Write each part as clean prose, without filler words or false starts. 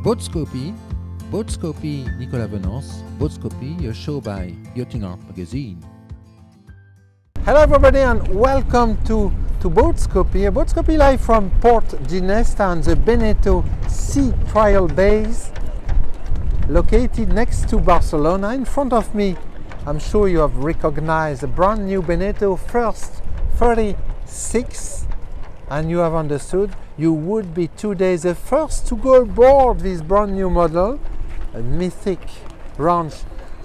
BoatScopy, BoatScopy Nicolas Venance, BoatScopy, a show by Yachting Art magazine. Hello everybody and welcome to BoatScopy, BoatScopy live from Port Ginesta on the BENETEAU Sea Trial Base, located next to Barcelona. In front of me, I'm sure you have recognized the brand new BENETEAU First 36, and you have understood you would be today the first to go aboard this brand new model, a mythic branch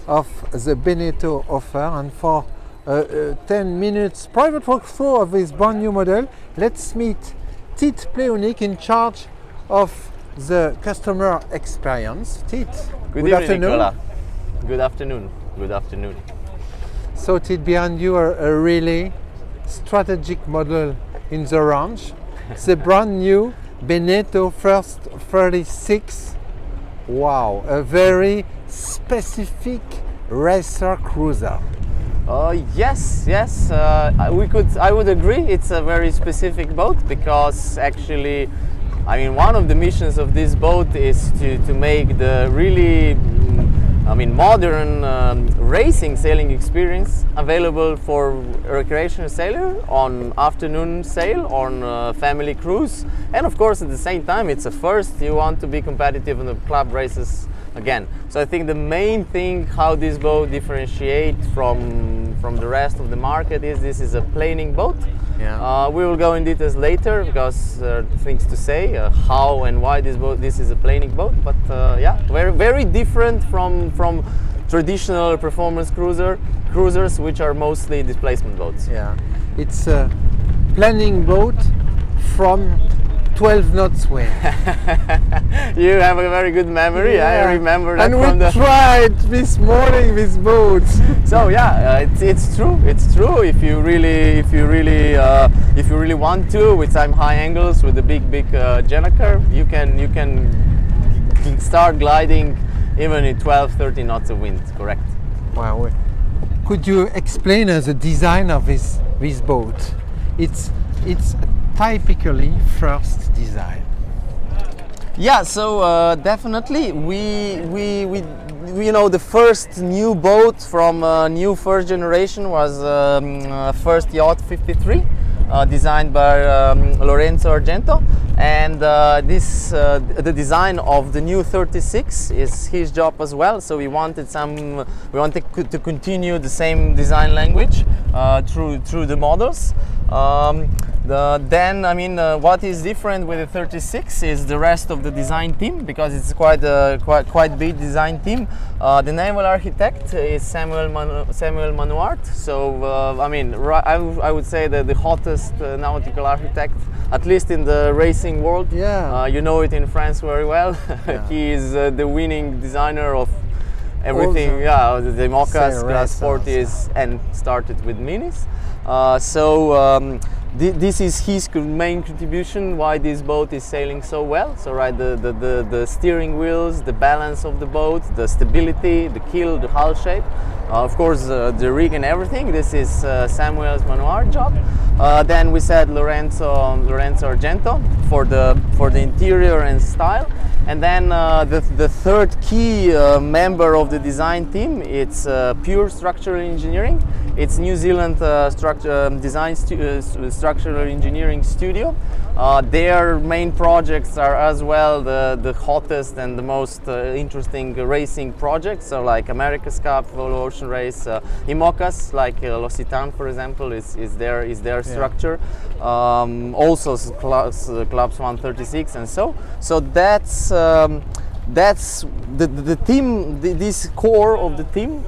of the BENETEAU offer. And for 10 minutes private walkthrough of this brand new model, let's meet Tit Pleonic in charge of the customer experience. Tit, good evening, afternoon. Nicola. Good afternoon. Good afternoon. So Tit, behind you a really strategic model in the range, the brand new BENETEAU First 36. Wow, a very specific racer cruiser. Yes, I would agree. It's a very specific boat because actually, I mean, one of the missions of this boat is to make the really, modern racing sailing experience available for recreational sailor on afternoon sail, on family cruise, and of course at the same time it's a first. You want to be competitive in the club races again. So I think the main thing how this boat differentiates from the rest of the market is this is a planing boat. Yeah. We will go in details later because there are things to say how and why this is a planing boat. But yeah, very different from traditional performance cruisers, which are mostly displacement boats. Yeah, it's a planing boat from 12 knots wind. You have a very good memory. Yeah. I remember that. And we tried this morning this boat. So yeah, it's true. It's true. If you really want to, with some high angles, with the big Jennaker, you can start gliding even in 12-13 knots of wind. Correct. Wow. Could you explain us the design of this boat? It's typically first design. Yeah, so definitely we the first new boat from new first generation was first yacht 53, designed by Lorenzo Argento, and the design of the new 36 is his job as well. So we wanted to continue the same design language through the models. What is different with the 36 is the rest of the design team, because it's quite big design team. The naval architect is Samuel Manuart. So I would say that the hottest nautical architect, at least in the racing world. Yeah. You know it in France very well. Yeah. He is the winning designer of everything. The Mocas, Class 40s, and started with Minis. This is his main contribution why this boat is sailing so well. So the steering wheels, the balance of the boat, the stability, the keel, the hull shape, of course the rig and everything. This is Samuel's Manuart job. Then we said Lorenzo Argento for the interior and style. And then the third key member of the design team, it's Pure Structural Engineering. It's New Zealand structural engineering studio. Their main projects are as well the hottest and the most interesting racing projects. So like America's Cup, Volo Ocean Race, IMOCAs, like L'Occitane, for example, is their structure. Also clubs 136 and so that's the team. This core of the team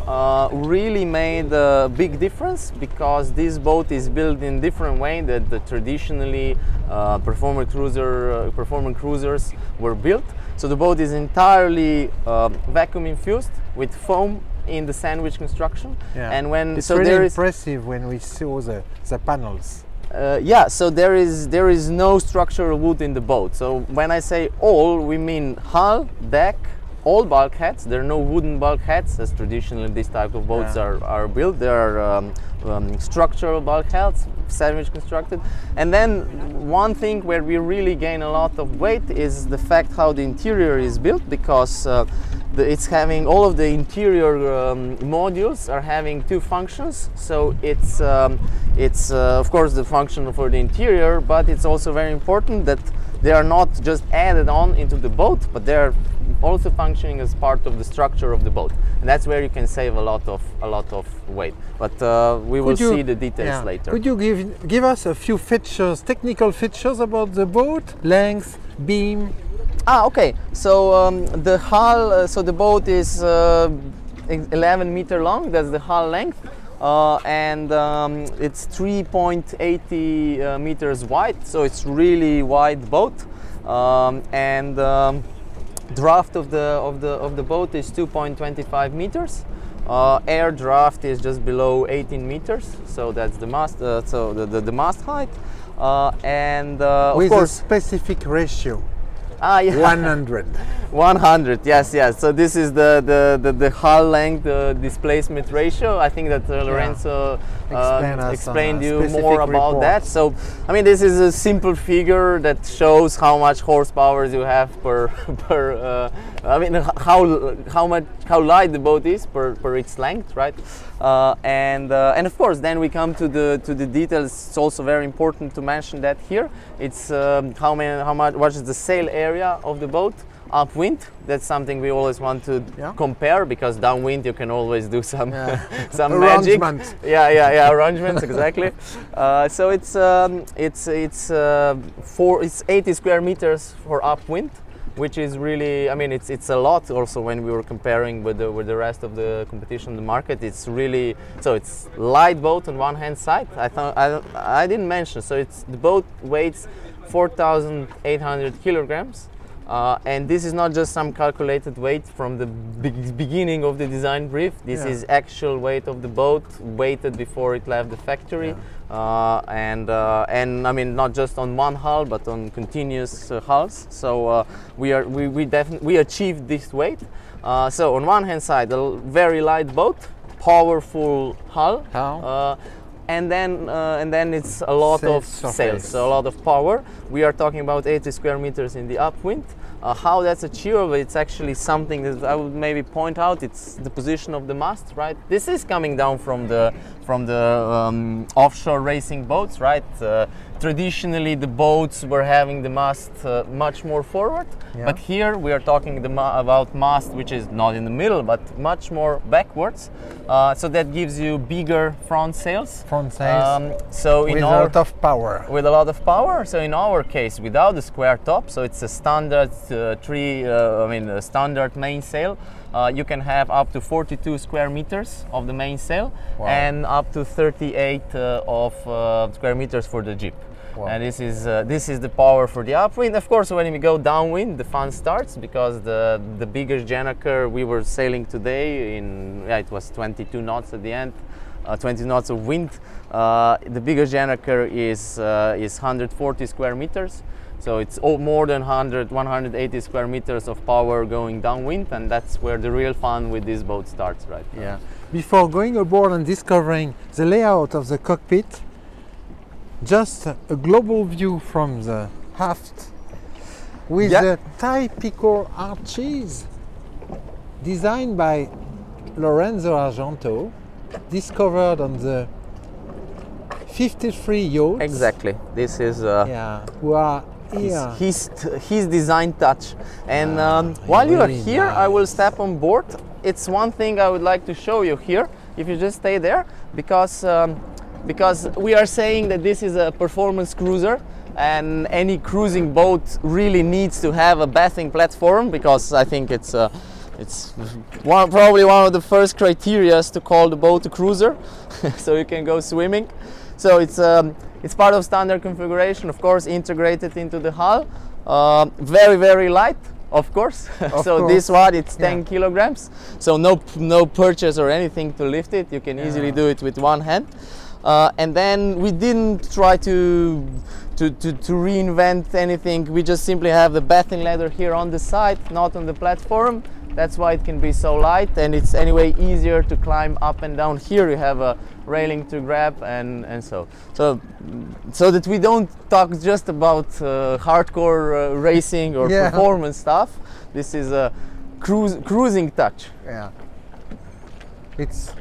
really made a big difference, because this boat is built in different way that the traditionally performance cruisers were built. So the boat is entirely vacuum infused with foam in the sandwich construction. Yeah. And it's really impressive when we saw the panels. So there is no structural wood in the boat. So when I say all, we mean hull, deck, all bulkheads. There are no wooden bulkheads, as traditionally this type of boats are built. There are structural bulkheads, sandwich constructed. And then one thing where we really gain a lot of weight is the fact how the interior is built, because it's having all of the interior modules are having two functions. So it's of course the function for the interior, but it's also very important that they are not just added on into the boat, but they're also functioning as part of the structure of the boat, and that's where you can save a lot of weight. But we will see the details later. Could you give us a few features, technical features about the boat? Length, beam. Okay. So the hull. So the boat is 11 meter long. That's the hull length. And it's 3.80 meters wide, so it's really wide boat. Draft of the boat is 2.25 meters. Air draft is just below 18 meters, so that's the mast. So the mast height, and with of course a specific ratio. Yeah. 100. 100, yes. So this is the hull length displacement ratio. I think that Lorenzo explained you more about that. So I mean, this is a simple figure that shows how much horsepower you have per I mean how light the boat is per its length, right? And of course, then we come to the details. It's also very important to mention that here it's what is the sail area of the boat. Upwind, that's something we always want to compare, because downwind you can always do some some magic. Arrangements, exactly. So it's 80 square meters for upwind, which is really, I mean, it's a lot. Also, when we were comparing with the rest of the competition in the market, it's really, so it's light boat on one hand side. I didn't mention, so the boat weighs 4,800 kilograms. And this is not just some calculated weight from the beginning of the design brief. This is actual weight of the boat, weighted before it left the factory. And I mean, not just on one hull, but on continuous hulls. So we achieved this weight. So on one hand side, a very light boat, powerful hull. And then it's a lot of sails, so a lot of power. We are talking about 80 square meters in the upwind. How that's achievable, it's actually something that I would maybe point out. It's the position of the mast, right? This is coming down from the offshore racing boats, right? Traditionally, the boats were having the mast much more forward, but here we are talking about mast which is not in the middle, but much more backwards. So that gives you bigger front sails. So with a lot of power. With a lot of power. So in our case, without the square top, so it's a standard standard mainsail. You can have up to 42 square meters of the mainsail, and up to 38 square meters for the jib. And this is the power for the upwind. Of course, when we go downwind, the fun starts, because the biggest Janaker we were sailing today it was 22 knots at the end, 20 knots of wind. The biggest Janaker is 140 square meters. So it's more than 180 square meters of power going downwind, and that's where the real fun with this boat starts, right? Yeah. Before going aboard and discovering the layout of the cockpit, just a global view from the aft with the typical arches designed by Lorenzo Argento, discovered on the 53 yachts. Exactly. This is who are here. His design touch. And while you are here, I will step on board. It's one thing I would like to show you here, if you just stay there, because we are saying that this is a performance cruiser, and any cruising boat really needs to have a bathing platform, because I think it's probably one of the first criteria to call the boat a cruiser. So you can go swimming. So it's part of standard configuration, of course, integrated into the hull. Very, very light, of course. This one, it's 10 kilograms. So no purchase or anything to lift it. You can easily do it with one hand. And then we didn't try to reinvent anything. We just simply have the bathing ladder here on the side, not on the platform. That's why it can be so light, and it's anyway easier to climb up and down. Here you have a railing to grab, and so that we don't talk just about hardcore racing or performance stuff. This is a cruising touch. Yeah. It's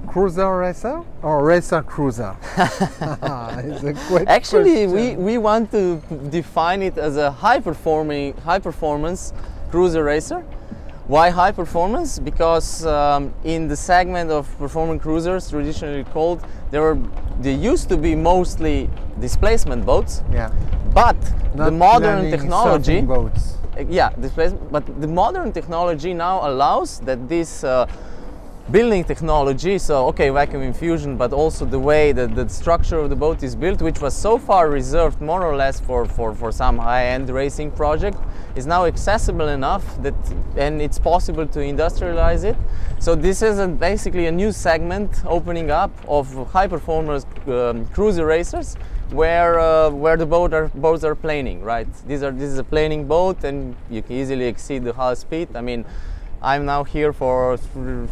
cruiser racer or racer cruiser? It's a great Actually, question. we want to define it as a high performance cruiser racer. Why high performance? Because in the segment of performance cruisers, traditionally called, there used to be mostly displacement boats. Yeah. But Not the modern planning technology, surfing boats. yeah, displacement. But the modern technology now allows that this building technology, so okay, vacuum infusion, but also the way that the structure of the boat is built, which was so far reserved more or less for some high-end racing project, is now accessible enough that, and it's possible to industrialize it. So this is basically a new segment opening up of high-performance cruiser racers, where the boats are planing, right? This is a planing boat, and you can easily exceed the hull speed. I mean, I'm now here for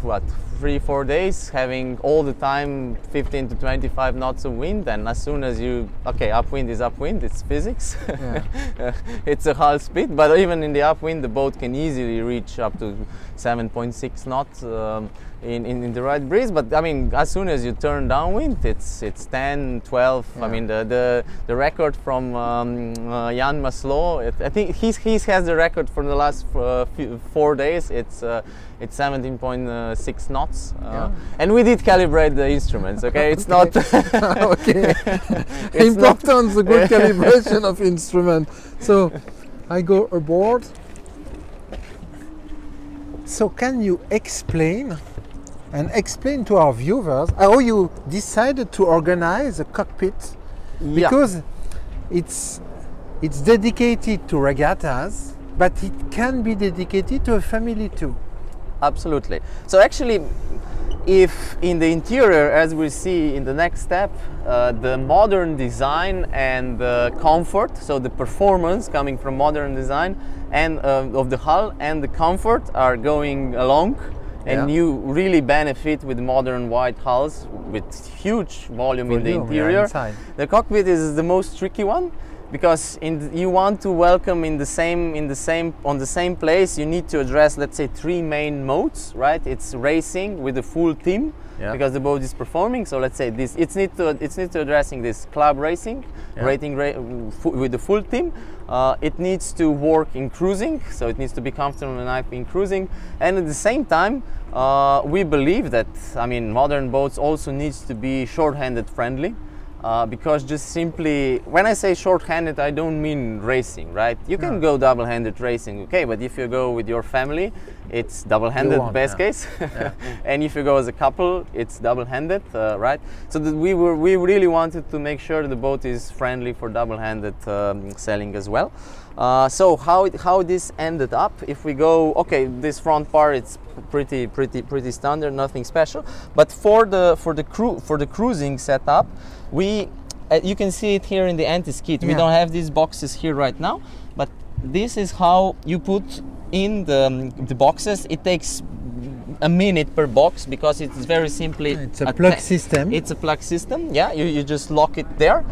what, 3-4 days, having all the time 15 to 25 knots of wind, and as soon as you, okay, upwind is upwind, it's physics. Yeah. It's a hull speed, but even in the upwind the boat can easily reach up to 7.6 knots in the right breeze. But I mean, as soon as you turn downwind, it's 10, 12. Yeah. I mean, the record from Jan Maslow, I think he has the record for the last 4 days. It's 17.6 knots, and we did calibrate the instruments. Okay, it's not okay. It's important, the good calibration of instrument. So I go aboard. So can you explain to our viewers how you decided to organize a cockpit? Because it's dedicated to regattas, but it can be dedicated to a family too. Absolutely. So actually, if in the interior, as we see in the next step, the modern design and the comfort, so the performance coming from modern design and of the hull and the comfort are going along, and you really benefit with modern wide hulls with huge volume in the interior. The cockpit is the most tricky one, because you want to welcome on the same place. You need to address, let's say, 3 main modes, right? It's racing with the full team, because the boat is performing. So let's say this, it's need to addressing this club racing, with the full team. It needs to work in cruising, so it needs to be comfortable enough in cruising, and at the same time, we believe that, I mean, modern boats also needs to be short-handed friendly. Because just simply, when I say short-handed, I don't mean racing, right? You can go double-handed racing, okay, but if you go with your family, it's double-handed best case. And if you go as a couple, it's double-handed, right? So that we really wanted to make sure the boat is friendly for double-handed sailing as well. So how this ended up, if we go, okay, this front part, it's pretty standard, nothing special. But for the cruising setup, you can see it here in the anti-skid. We don't have these boxes here right now, but this is how you put in the boxes. It takes a minute per box, because it's very simply it's a plug system. It's a plug system. Yeah, you just lock it there,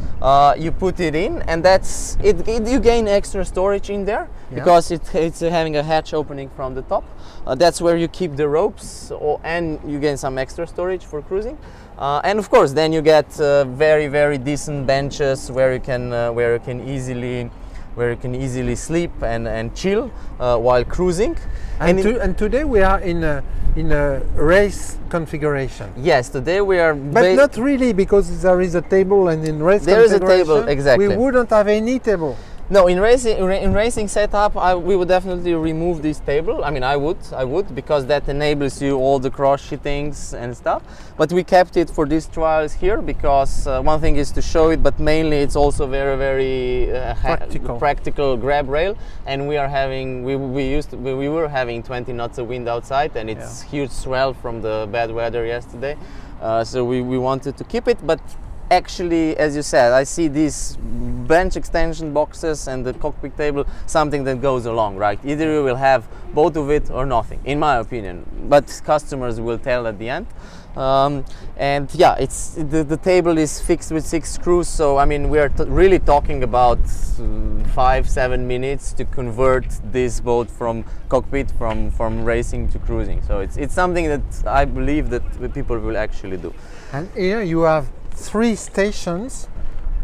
you put it in, and that's it. You gain extra storage in there, because it's having a hatch opening from the top. That's where you keep the ropes, and you gain some extra storage for cruising. And of course, then you get very decent benches where you can easily sleep and chill while cruising. And today we are in a race configuration. Yes, today we are. But not really, because there is a table, and in race there configuration, is a table, exactly. We wouldn't have any table. No, in racing setup, we would definitely remove this table. I mean, I would, because that enables you all the cross shittings and stuff. But we kept it for these trials here, because one thing is to show it, but mainly it's also very practical grab rail. And we are having we were having 20 knots of wind outside, and it's huge swell from the bad weather yesterday. So we wanted to keep it, but actually, as you said, I see these bench extension boxes and the cockpit table, something that goes along, right? Either you will have both of it or nothing, in my opinion, but customers will tell at the end. And yeah, it's the table is fixed with 6 screws, so I mean, we are really talking about 5-7 minutes to convert this boat from cockpit, from racing to cruising. So it's something that I believe that the people will actually do. And here you have 3 stations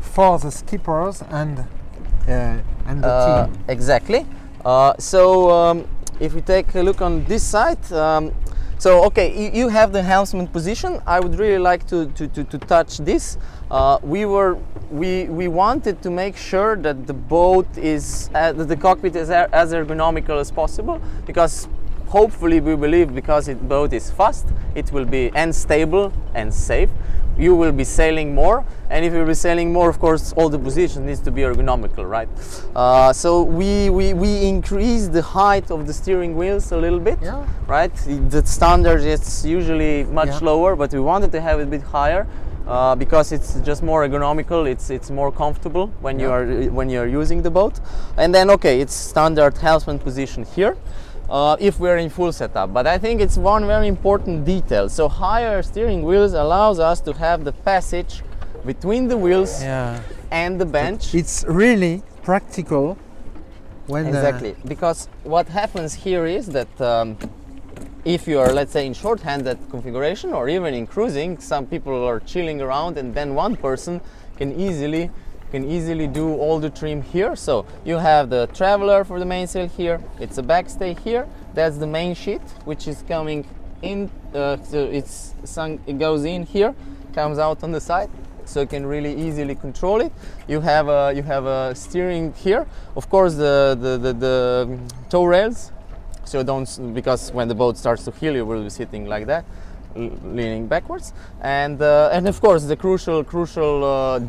for the skippers and the team. Exactly. If we take a look on this side, so okay, you have the helmsman position. I would really like to touch this. We wanted to make sure that the boat is that the cockpit is as ergonomical as possible, because hopefully we believe because the boat is fast, it will be and stable and safe. You will be sailing more, and if you will be sailing more, of course, all the positions needs to be ergonomical, right? So we increased the height of the steering wheels a little bit, yeah. Right? The standard is usually much lower, but we wanted to have it a bit higher because it's just more ergonomical. It's more comfortable when you are using the boat. And then okay, it's standard helmsman position here. If we're in full setup, but I think it's one very important detail. So higher steering wheels allows us to have the passage between the wheels and the bench. It's really practical when exactly, because what happens here is that if you are, let's say, in short-handed configuration or even in cruising, some people are chilling around, and then one person can easily do all the trim here. So you have the traveler for the mainsail here, it's a backstay here, that's the main sheet which is coming in, so it goes in here, comes out on the side, so you can really easily control it. You have a steering here, of course the tow rails, so don't, because when the boat starts to hill you will be sitting like that, leaning backwards, and of course the crucial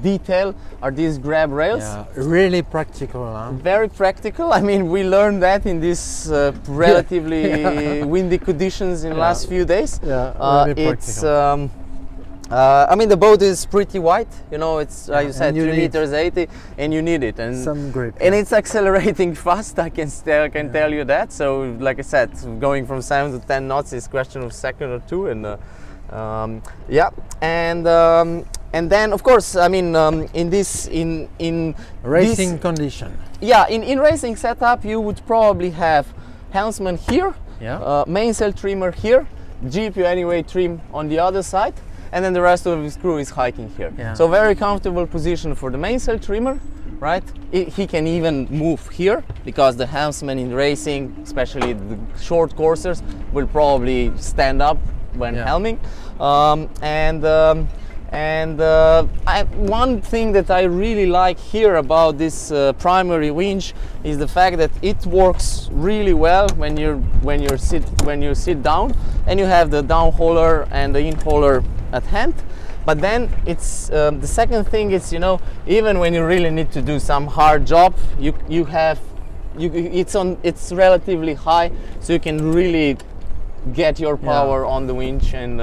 detail are these grab rails. Yeah, really practical, huh? Very practical. I mean, we learned that in these relatively windy conditions in the last few days. Yeah, really practical. I mean, the boat is pretty wide, you know, it's like you said, 3 meters 80, and you need it, and some grip, and it's accelerating fast. I can tell you that. So like I said, going from 7 to 10 knots is question of second or two, and and then of course, I mean, in racing condition, in racing setup you would probably have helmsman here, mainsail trimmer here, GPU anyway trim on the other side, and then the rest of his crew is hiking here. So very comfortable position for the mainsail trimmer, right? He can even move here, because the helmsman in racing, especially the short coursers, will probably stand up when helming. One thing that I really like here about this primary winch is the fact that it works really well when you sit down, and you have the down hauler and the in hauler at hand. But then it's the second thing is, you know, even when you really need to do some hard job, it's relatively high, so you can really get your power on the winch and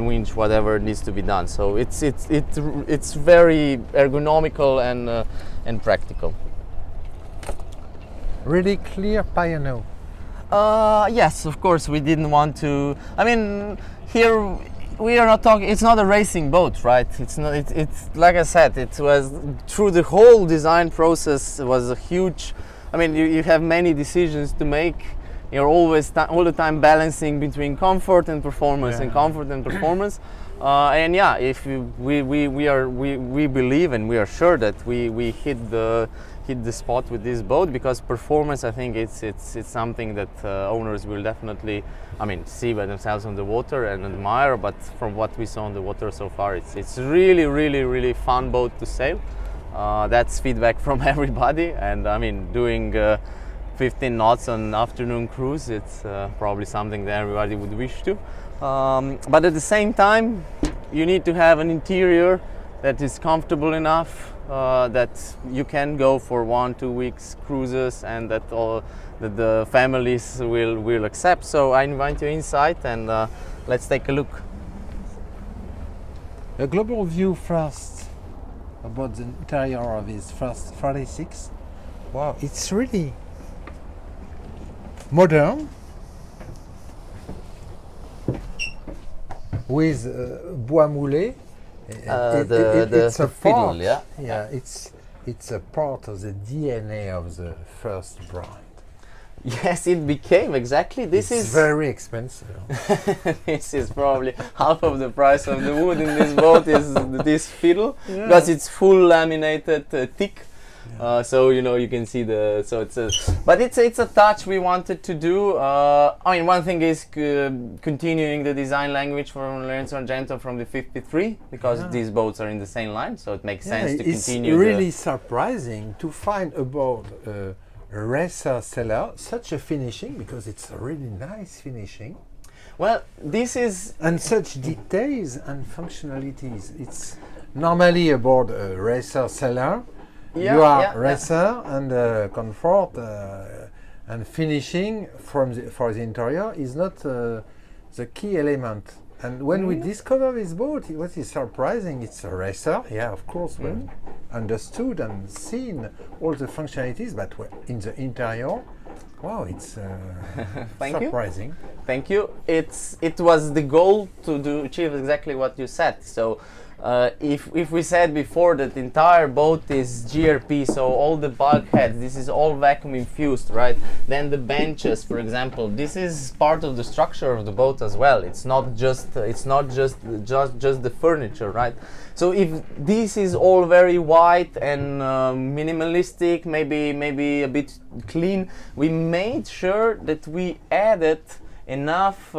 winch whatever needs to be done. So it's very ergonomical and practical. Really clear piano. Yes, of course, we didn't want to. I mean, here we are not talking. It's not a racing boat, right? It's not. It's like I said. It was through the whole design process. It was a huge. I mean, you have many decisions to make. You're always all the time balancing between comfort and performance, and comfort and performance. And yeah, if we believe and we are sure that we hit the spot with this boat, because performance, I think it's something that owners will definitely, I mean, see by themselves on the water and admire. But from what we saw on the water so far, it's really fun boat to sail. That's feedback from everybody, and I mean, doing 15 knots on afternoon cruise, it's probably something that everybody would wish to. But at the same time, you need to have an interior that is comfortable enough that you can go for 1-2 weeks cruises, and that the families will accept. So I invite you inside, and let's take a look. a global view first about the interior of his first 46. Wow, it's really modern with bois moulé. It's a fiddle, part, yeah. Yeah, it's a part of the DNA of the first brand. Yes, it became exactly. This It's is very expensive. this is probably half of the price of the wood in this boat is this fiddle, because it's full laminated thick. So you know, you can see the, so it's a, but it's a touch we wanted to do. I mean, one thing is continuing the design language from Lorenzo Argento from the 53, because these boats are in the same line, so it makes sense to continue. It's really surprising to find about a racer seller such a finishing, because it's a really nice finishing. Well, this is, and such details and functionalities. It's normally about a racer seller. You are racer and comfort and finishing from for the interior is not the key element. And when we discover this boat, what is surprising, it's a racer. Yeah, of course, we understood and seen all the functionalities, but in the interior, wow, it's surprising. Thank you. It was the goal to achieve exactly what you said. So. If we said before that the entire boat is GRP, so all the bulkheads, this is all vacuum infused, right? Then the benches, for example, this is part of the structure of the boat as well. It's not just the furniture, right? So if this is all very white and minimalistic, maybe a bit clean, we made sure that we added enough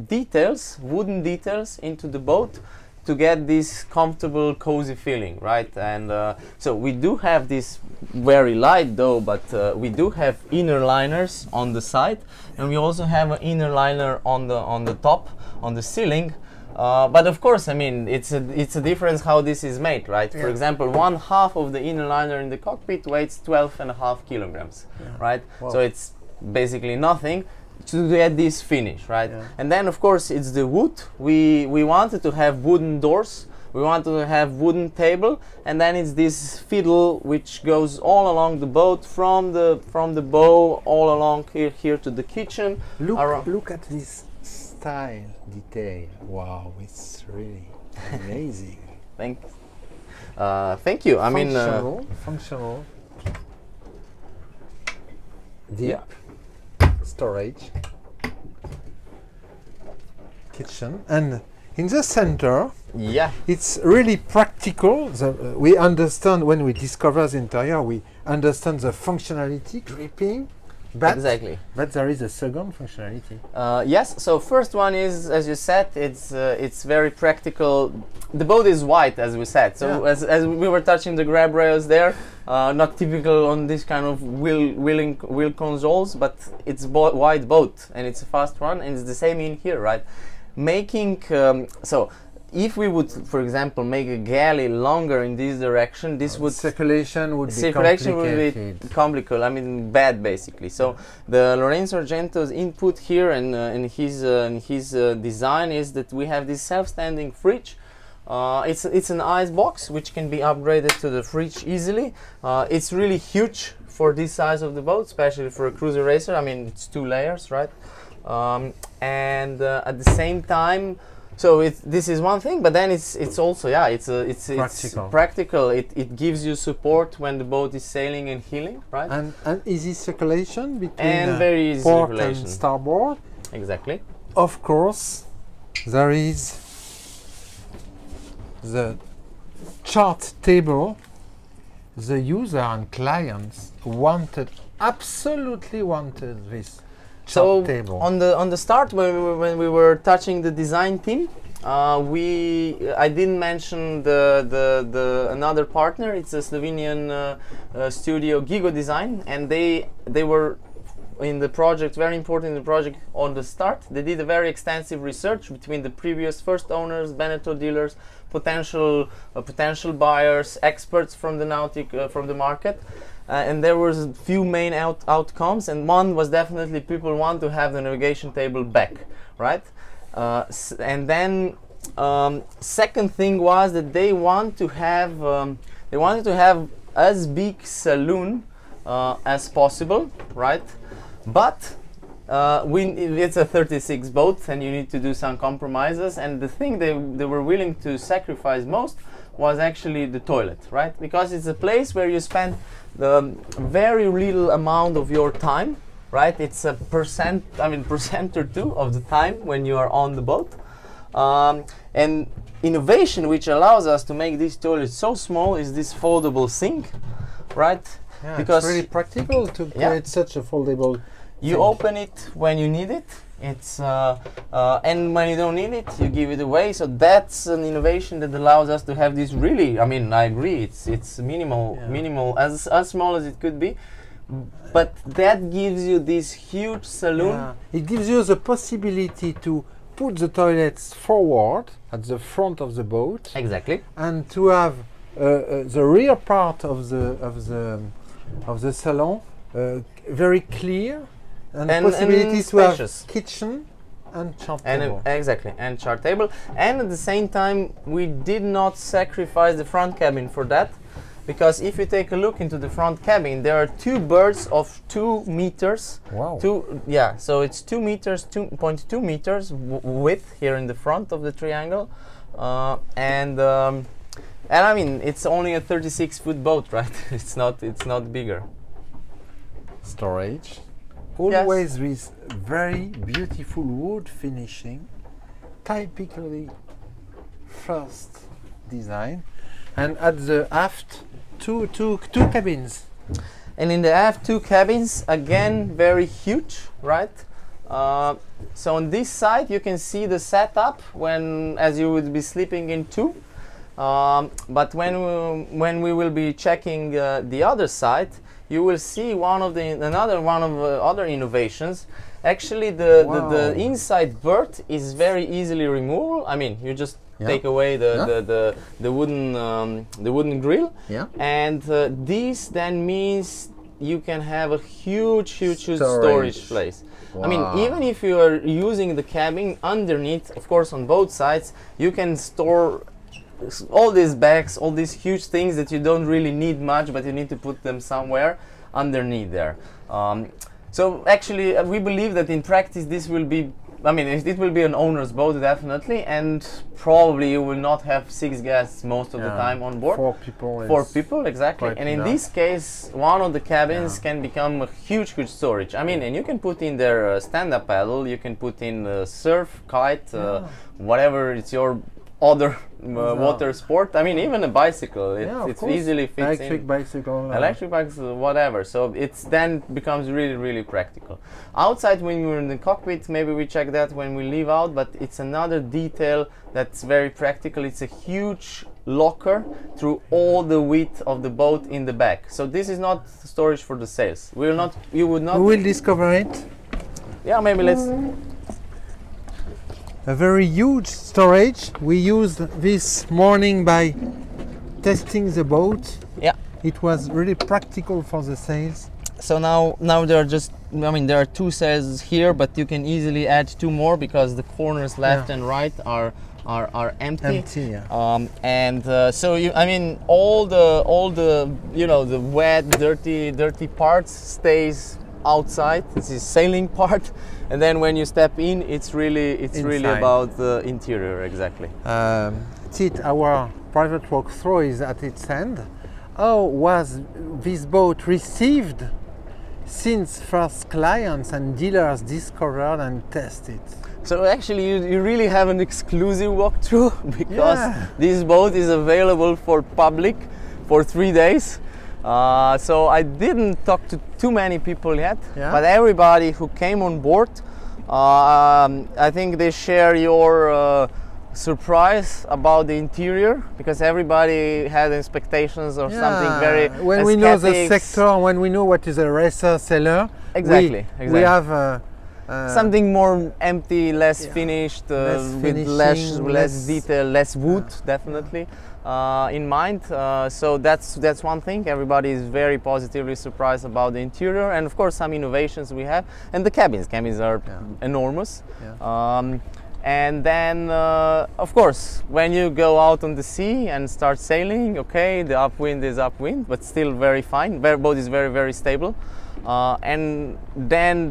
details, wooden details, into the boat to get this comfortable, cozy feeling, right? And so we do have this very light though, but we do have inner liners on the side, and we also have an inner liner on the top, on the ceiling. But of course, I mean, it's a difference how this is made, right? For example, 1/2 of the inner liner in the cockpit weighs 12.5 kilograms, right? Wow. So it's basically nothing to get this finish, right? And then of course it's the wood. We wanted to have wooden doors, we wanted to have wooden table, and then it's this fiddle which goes all along the boat from the bow all along here to the kitchen. Look at this style detail. Wow, it's really amazing. Thank you. I mean, functional, deep. Storage, kitchen, and in the center, it's really practical. We understand when we discover the interior, we understand the functionality, gripping, but there is a second functionality. Yes. So first one is, as you said, it's very practical. The boat is white, as we said. So as we were touching the grab rails there, not typical on this kind of wheel consoles, but it's white boat, and it's a fast one, and it's the same in here, right? Making so. If we would, for example, make a galley longer in this direction, this would circulation would be complicated. I mean, bad basically. So the Lorenzo Argento's input here and in his design is that we have this self-standing fridge. It's an ice box which can be upgraded to the fridge easily. It's really huge for this size of the boat, especially for a cruiser racer. I mean, it's 2 layers, right? And at the same time. So this is one thing, but then it's also it's practical. It gives you support when the boat is sailing and heeling, right? And easy circulation between very easy port circulation. And starboard. Exactly. Of course, there is the chart table. The user and clients absolutely wanted this. So table. on the start, when we were touching the design team, I didn't mention the another partner. It's a Slovenian studio, Gigo Design, and they were in the project, very important in the project on the start. They did a very extensive research between the previous first owners, Beneteau dealers, potential buyers, experts from the from the market. And there was a few main outcomes, and one was definitely people want to have the navigation table back, right? And then second thing was that they want to have they wanted to have as big saloon as possible, right? But it's a 36 boat and you need to do some compromises, and the thing they were willing to sacrifice most was actually the toilet, right? Because it's a place where you spend the very little amount of your time, right? It's a percent or two of the time when you are on the boat. And innovation which allows us to make this toilet so small is this foldable sink, right? Yeah, because it's really practical to create such a foldable you thing. Open it when you need it. It's and when you don't need it, you give it away. So that's an innovation that allows us to have this really. I mean, I agree. It's minimal, as small as it could be, but that gives you this huge saloon. Yeah. It gives you the possibility to put the toilets forward at the front of the boat. Exactly. And to have the rear part of the salon very clear. And possibilities to have kitchen and chart table. Exactly, and chart table. And at the same time, we did not sacrifice the front cabin for that, because if you take a look into the front cabin, there are two berths of 2 meters. Wow. So it's 2 meters, 2.2 meters width here in the front of the triangle, and I mean it's only a 36-foot boat, right? It's not bigger. Storage. Always with very beautiful wood finishing, typically first design, and at the aft two cabins. And in the aft 2 cabins, again very huge, right? So on this side you can see the setup as you would be sleeping in 2. But when we will be checking the other side, you will see another one of other innovations. Actually, the inside berth is very easily removable. I mean, you just take away the wooden grill, and this then means you can have a huge storage place. Wow. I mean, even if you are using the cabin underneath, of course, on both sides, you can store all these bags, all these huge things that you don't really need much, but you need to put them somewhere underneath there. So actually, we believe that in practice this will be, I mean, it will be an owner's boat definitely, and probably you will not have 6 guests most of the time on board. 4 people. 4 people, exactly. And in this case, one of the cabins can become a huge storage. I mean, and you can put in there a stand-up paddle, you can put in surf, kite, whatever it's your other water sport. I mean, even a bicycle, it easily fits electric in. bicycle. Electric bicycle, whatever. So it's then becomes really practical. Outside, when we're in the cockpit, maybe we check that when we leave out, but it's another detail that's very practical. It's a huge locker through all the width of the boat in the back. So this is not storage for the sails. We will discover it. Yeah, maybe let's. A very huge storage. We used this morning by testing the boat. Yeah. It was really practical for the sails. So now there are just, I mean, there are 2 sails here, but you can easily add 2 more because the corners left and right are empty. So I mean, all the the wet, dirty parts stays outside. This is sailing part, and then when you step in, it's really about the interior. Exactly. Tit, our private walkthrough is at its end. How was this boat received since first clients and dealers discovered and tested? So actually you really have an exclusive walkthrough because this boat is available for public for 3 days. So I didn't talk to too many people yet, but everybody who came on board, I think they share your surprise about the interior, because everybody had expectations of something very when we know the sector, when we know what is a racer seller, we have something more empty, less finished, with less detail, less wood, definitely in mind. So that's one thing. Everybody is very positively surprised about the interior, and of course some innovations we have, and the cabins are enormous. And then, of course, when you go out on the sea and start sailing, okay, the upwind is upwind, but still very fine. Boat is very, very stable. And then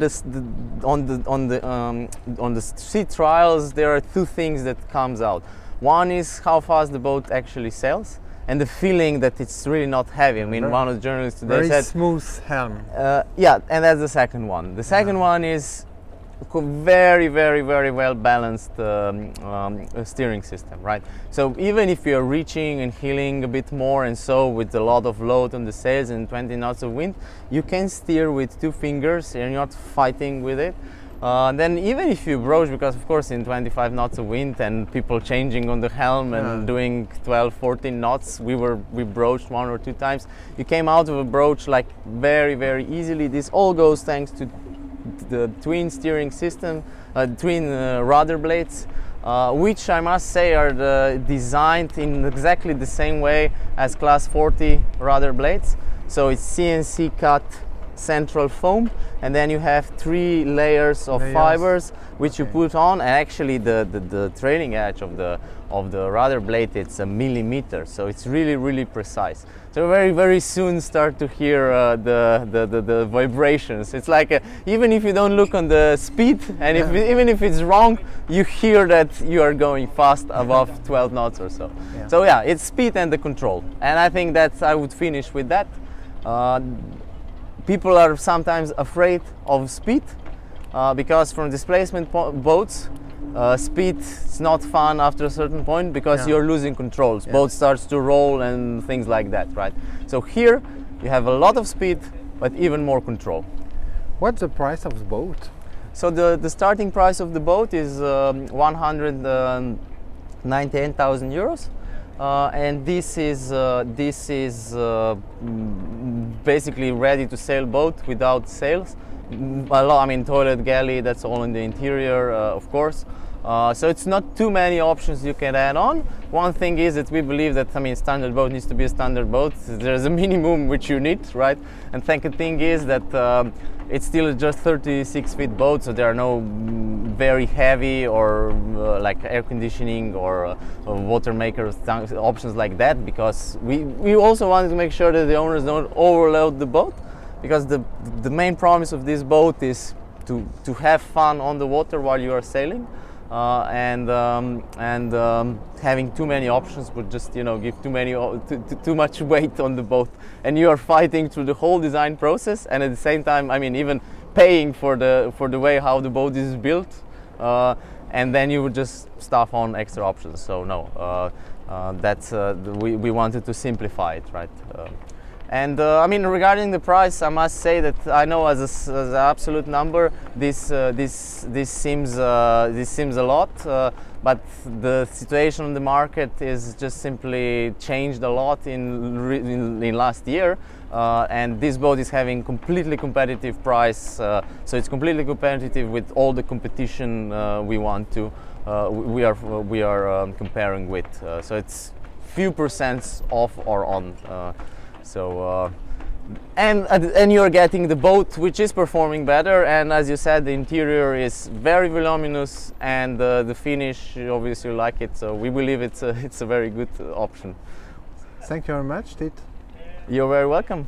on the sea trials, there are two things that comes out. One is how fast the boat actually sails, and the feeling that it's really not heavy. I mean, one of the journalists today said, very smooth helm. Yeah, and that's the second one. The second one is very, very, very well balanced steering system, right? So even if you're reaching and heeling a bit more, and so with a lot of load on the sails and 20 knots of wind, you can steer with 2 fingers and you're not fighting with it. Then even if you broach, because of course in 25 knots of wind and people changing on the helm and doing 12, 14 knots, we broached 1 or 2 times. You came out of a broach like very, very easily. This all goes thanks to the twin steering system, twin rudder blades, which I must say are designed in exactly the same way as class 40 rudder blades. So it's CNC cut central foam, and then you have 3 layers of fibers which you put on, and actually the trailing edge of the rudder blade, it's a millimeter, so it's really, really precise. So very, very soon start to hear the vibrations. It's like even if you don't look on the speed, and even if it's wrong, you hear that you are going fast above 12 knots or so. So yeah, it's speed and the control, and I think that I would finish with that. People are sometimes afraid of speed because from displacement boats, speed is not fun after a certain point because you're losing controls. Boat starts to roll and things like that, right? So here you have a lot of speed, but even more control. What's the price of the boat? So the starting price of the boat is 198,000 euros. And this is basically ready to sail boat without sails. I mean, toilet, galley, that's all in the interior, of course. So it's not too many options you can add on. One thing is that we believe that, I mean, standard boat needs to be a standard boat. There's a minimum which you need, right? And second thing is that it's still just 36 feet boat, so there are no very heavy or like air conditioning or water maker options like that, because we also wanted to make sure that the owners don't overload the boat, because the main promise of this boat is to have fun on the water while you are sailing. Having too many options would just, you know, give too much weight on the boat, and you are fighting through the whole design process, and at the same time, I mean, even paying for the way how the boat is built, and then you would just stuff on extra options. So no, we wanted to simplify it, right? And I mean, regarding the price, I must say that I know as an absolute number, this seems a lot, but the situation on the market is just simply changed a lot in last year, and this boat is having completely competitive price, so it's completely competitive with all the competition we are comparing with. So it's few percents off or on. And you're getting the boat which is performing better, and as you said, the interior is very voluminous, and the finish, obviously you like it, so we believe it's a very good option. Thank you very much, Tit. You're very welcome.